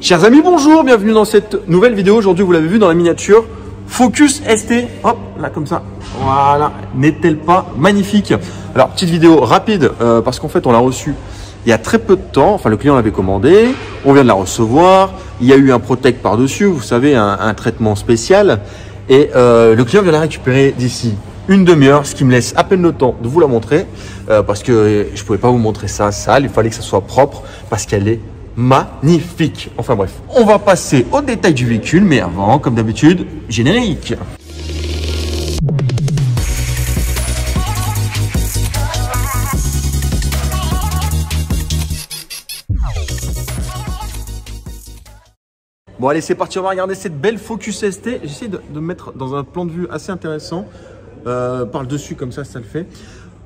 Chers amis, bonjour, bienvenue dans cette nouvelle vidéo. Aujourd'hui, vous l'avez vu dans la miniature, Focus ST, hop, là comme ça, voilà, n'est-elle pas magnifique? Alors, petite vidéo rapide, parce qu'en fait, on l'a reçu il y a très peu de temps, enfin le client l'avait commandé, on vient de la recevoir, il y a eu un Protect par-dessus, vous savez, un traitement spécial, et le client vient la récupérer d'ici une demi-heure, ce qui me laisse à peine le temps de vous la montrer, parce que je ne pouvais pas vous montrer ça sale, il fallait que ça soit propre, parce qu'elle est magnifique. Enfin bref, on va passer au détail du véhicule, mais avant, comme d'habitude, générique. Bon allez, c'est parti, on va regarder cette belle Focus ST. J'essaie de me mettre dans un plan de vue assez intéressant. Par le dessus, comme ça le fait.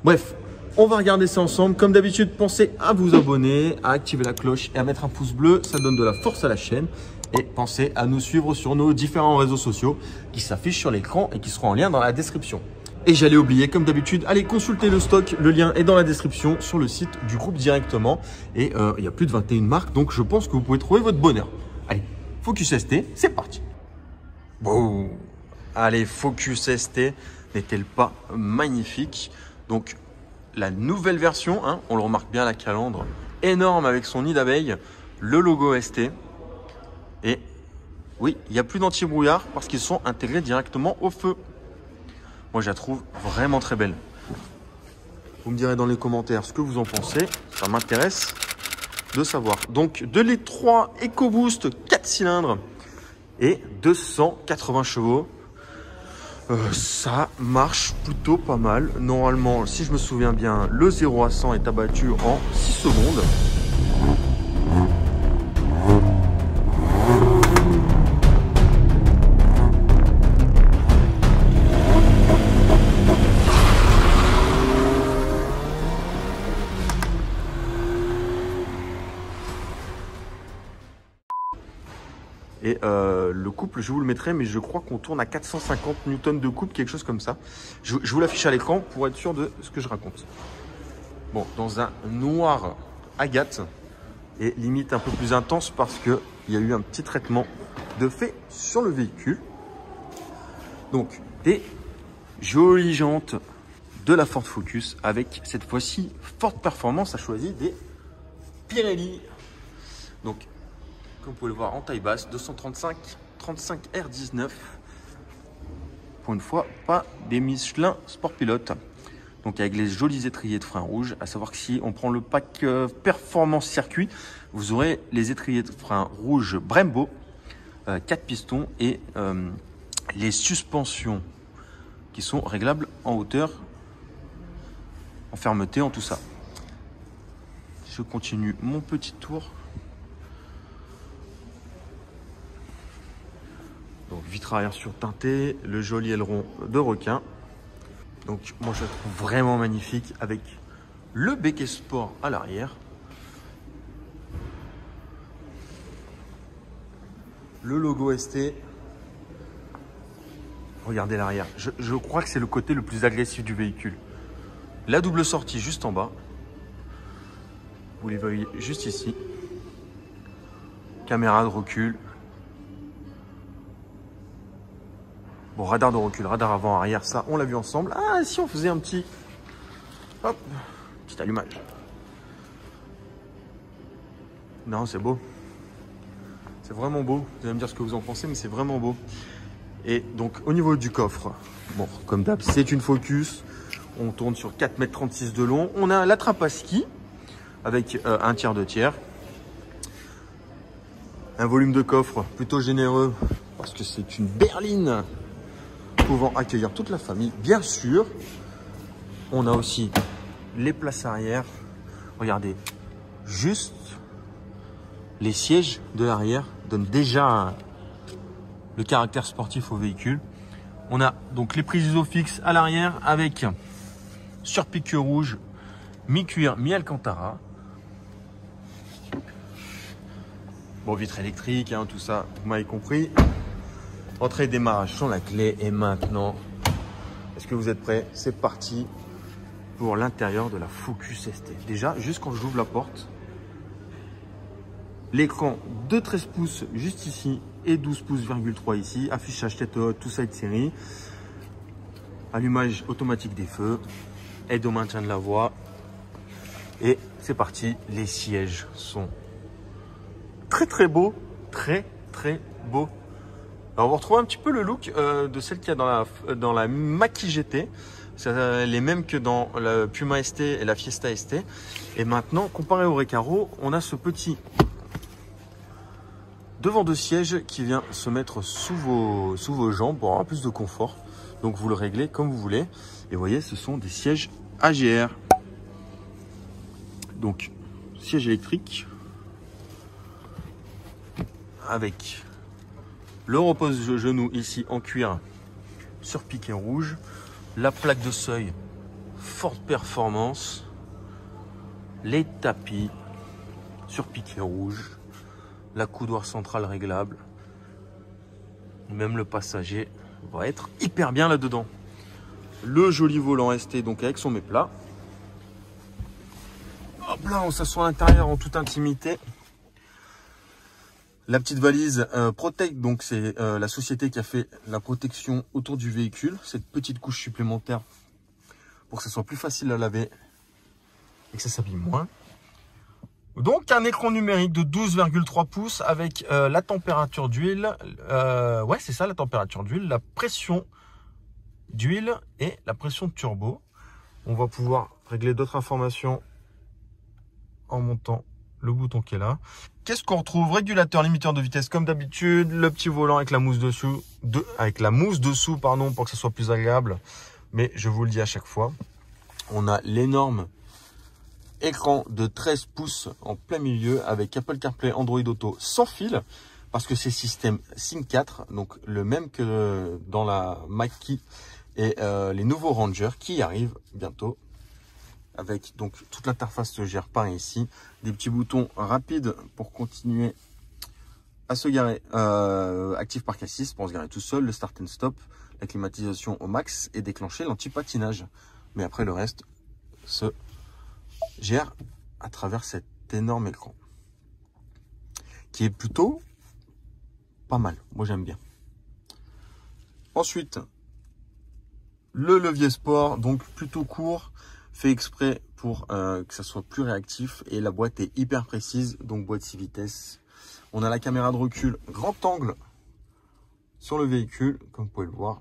Bref, on va regarder ça ensemble. Comme d'habitude, pensez à vous abonner, à activer la cloche et à mettre un pouce bleu. Ça donne de la force à la chaîne. Et pensez à nous suivre sur nos différents réseaux sociaux qui s'affichent sur l'écran et qui seront en lien dans la description. Et j'allais oublier, comme d'habitude, allez consulter le stock. Le lien est dans la description sur le site du groupe directement. Et il y a plus de 21 marques, donc je pense que vous pouvez trouver votre bonheur. Allez, Focus ST, c'est parti. Bon, allez, Focus ST, n'est-elle pas magnifique? Donc, la nouvelle version, hein, on le remarque bien, la calandre énorme avec son nid d'abeille, le logo ST. Et oui, il n'y a plus d'anti-brouillard parce qu'ils sont intégrés directement au feu. Moi, je la trouve vraiment très belle. Vous me direz dans les commentaires ce que vous en pensez. Ça m'intéresse de savoir. Donc, 2,3 litres EcoBoost 4 cylindres et 280 chevaux. Ça marche plutôt pas mal. Normalement, si je me souviens bien, le 0 à 100 est abattu en 6 secondes. Et le couple, je vous le mettrai, mais je crois qu'on tourne à 450 newtons de couple, quelque chose comme ça. Je vous l'affiche à l'écran pour être sûr de ce que je raconte. Bon, dans un noir agate et limite un peu plus intense parce qu'il y a eu un petit traitement de fait sur le véhicule. Donc, des jolies jantes de la Ford Focus avec cette fois-ci Ford Performance a choisi des Pirelli. Donc, comme vous pouvez le voir en taille basse, 235 35 R19. Pour une fois, pas des Michelin Sport Pilote. Donc avec les jolis étriers de frein rouge. À savoir que si on prend le pack Performance Circuit, vous aurez les étriers de frein rouge Brembo, 4 pistons et les suspensions qui sont réglables en hauteur, en fermeté, en tout ça. Je continue mon petit tour. Donc vitre arrière surteintée, le joli aileron de requin. Donc moi je la trouve vraiment magnifique avec le becquet sport à l'arrière. Le logo ST. Regardez l'arrière. Je crois que c'est le côté le plus agressif du véhicule. La double sortie juste en bas. Vous les voyez juste ici. Caméra de recul. Bon, radar de recul, radar avant, arrière, ça, on l'a vu ensemble. Ah, si on faisait un petit... Hop, petit allumage. Non, c'est beau. C'est vraiment beau. Vous allez me dire ce que vous en pensez, mais c'est vraiment beau. Et donc, au niveau du coffre, bon, comme d'hab, c'est une Focus. On tourne sur 4,36 m de long. On a la trappe à ski avec un tiers de tiers. Un volume de coffre plutôt généreux parce que c'est une berline pouvant accueillir toute la famille, bien sûr. On a aussi les places arrière. Regardez, juste les sièges de l'arrière donnent déjà le caractère sportif au véhicule. On a donc les prises isofixes à l'arrière avec surpique rouge, mi-cuir, mi-alcantara. Bon, vitre électrique, hein, tout ça, vous m'avez compris. Entrée et démarrage sans la clé. Et maintenant, est-ce que vous êtes prêts? C'est parti pour l'intérieur de la Focus ST. Déjà, juste quand j'ouvre la porte, L'écran de 13 pouces juste ici et 12 pouces,3 ici. Affichage tête haute, tout ça est de série. Allumage automatique des feux. Aide au maintien de la voie. Et c'est parti. Les sièges sont très beaux. Très beaux. Alors on va retrouver un petit peu le look de celle qu'il y a dans la Mach-E GT. C'est les mêmes que dans la Puma ST et la Fiesta ST. Et maintenant, comparé au Recaro, on a ce petit devant de siège qui vient se mettre sous vos jambes pour avoir plus de confort. Donc vous le réglez comme vous voulez. Et vous voyez, ce sont des sièges AGR. Donc, siège électrique avec le repose-genou ici en cuir sur piqué rouge. La plaque de seuil, forte performance. Les tapis sur piqué rouge. La coudoir centrale réglable. Même le passager va être hyper bien là-dedans. Le joli volant ST donc avec son méplat. Hop là, on s'assoit à l'intérieur en toute intimité. La petite valise Protect, donc c'est la société qui a fait la protection autour du véhicule. Cette petite couche supplémentaire pour que ce soit plus facile à laver et que ça s'abîme moins. Donc un écran numérique de 12,3 pouces avec la température d'huile. Ouais, c'est ça la température d'huile, la pression d'huile et la pression de turbo. On va pouvoir régler d'autres informations en montant le bouton qui est là. Qu'est-ce qu'on retrouve? Régulateur limiteur de vitesse comme d'habitude, le petit volant avec la mousse dessous, pardon, pour que ce soit plus agréable. Mais je vous le dis à chaque fois, on a l'énorme écran de 13 pouces en plein milieu avec Apple CarPlay, Android Auto sans fil parce que c'est système Sync 4, donc le même que dans la Mach-E et les nouveaux Ranger qui arrivent bientôt avec donc toute l'interface se gère par ici, des petits boutons rapides pour continuer à se garer, active parc assist pour se garer tout seul, le start and stop, la climatisation au max et déclencher l'anti-patinage. Mais après le reste se gère à travers cet énorme écran qui est plutôt pas mal. Moi j'aime bien. Ensuite, le levier sport, donc plutôt court, fait exprès pour que ça soit plus réactif et la boîte est hyper précise, donc boîte 6 vitesses. On a la caméra de recul grand angle sur le véhicule, comme vous pouvez le voir.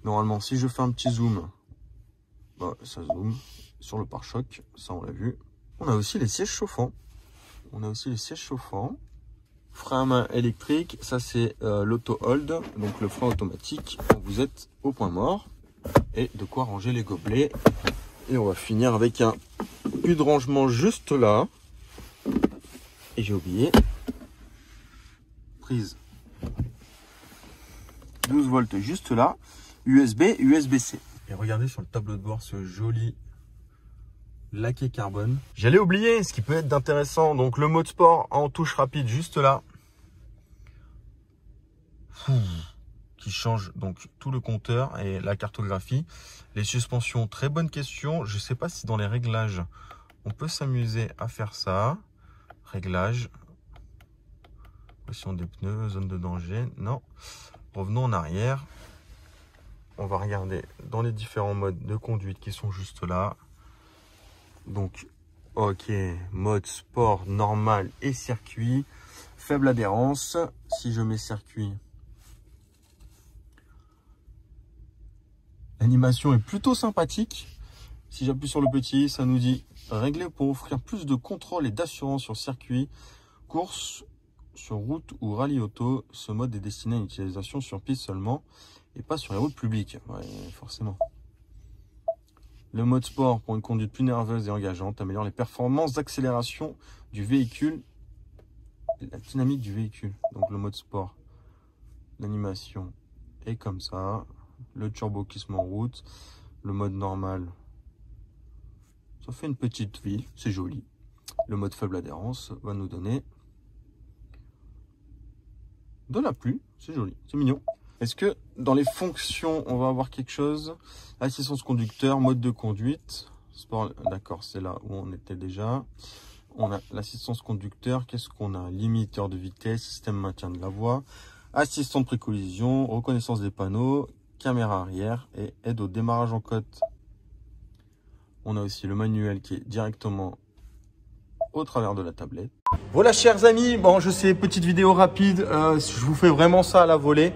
Normalement, si je fais un petit zoom, bah, ça zoome sur le pare-choc, ça on l'a vu. On a aussi les sièges chauffants. Frein à main électrique, ça c'est l'auto-hold, donc le frein automatique quand vous êtes au point mort. Et de quoi ranger les gobelets. Et on va finir avec un puits de rangement juste là. Et j'ai oublié. Prise 12 volts juste là. USB, USB-C. Et regardez sur le tableau de bord ce joli laqué carbone. J'allais oublier ce qui peut être d'intéressant. Donc le mode sport en touche rapide juste là. Qui change donc tout le compteur et la cartographie. Les suspensions, très bonne question. Je ne sais pas si dans les réglages, on peut s'amuser à faire ça. Réglage. Pression des pneus, zone de danger. Non. Revenons en arrière. On va regarder dans les différents modes de conduite qui sont juste là. Donc, ok, mode sport, normal et circuit. Faible adhérence. Si je mets circuit, l'animation est plutôt sympathique. Si j'appuie sur le petit, ça nous dit régler pour offrir plus de contrôle et d'assurance sur circuit, course, sur route ou rallye auto. Ce mode est destiné à une utilisation sur piste seulement et pas sur les routes publiques. Ouais, forcément. Le mode sport pour une conduite plus nerveuse et engageante améliore les performances d'accélération du véhicule et la dynamique du véhicule. Donc le mode sport, l'animation est comme ça. Le turbo qui se met en route. Le mode normal, ça fait une petite ville, c'est joli. Le mode faible adhérence va nous donner de la pluie, c'est joli, c'est mignon. Est-ce que dans les fonctions, on va avoir quelque chose? Assistance conducteur, mode de conduite, sport, d'accord, c'est là où on était déjà. On a l'assistance conducteur. Qu'est-ce qu'on a? Limiteur de vitesse, système maintien de la voie, assistant de précollision, reconnaissance des panneaux, caméra arrière et aide au démarrage en côte. On a aussi le manuel qui est directement au travers de la tablette. Voilà chers amis, bon je sais, petite vidéo rapide, je vous fais vraiment ça à la volée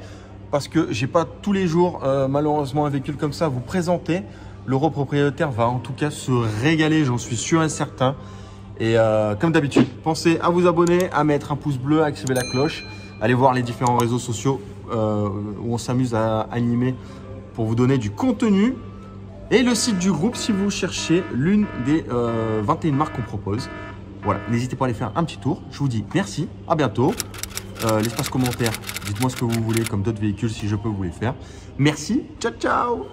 parce que j'ai pas tous les jours malheureusement un véhicule comme ça à vous présenter. L'Euro propriétaire va en tout cas se régaler, j'en suis sûr et certain. Et comme d'habitude, pensez à vous abonner, à mettre un pouce bleu, à activer la cloche. Allez voir les différents réseaux sociaux où on s'amuse à animer pour vous donner du contenu. Et le site du groupe si vous cherchez l'une des 21 marques qu'on propose. Voilà, n'hésitez pas à aller faire un petit tour. Je vous dis merci, à bientôt. L'espace commentaire, dites-moi ce que vous voulez comme d'autres véhicules si je peux vous les faire. Merci, ciao ciao.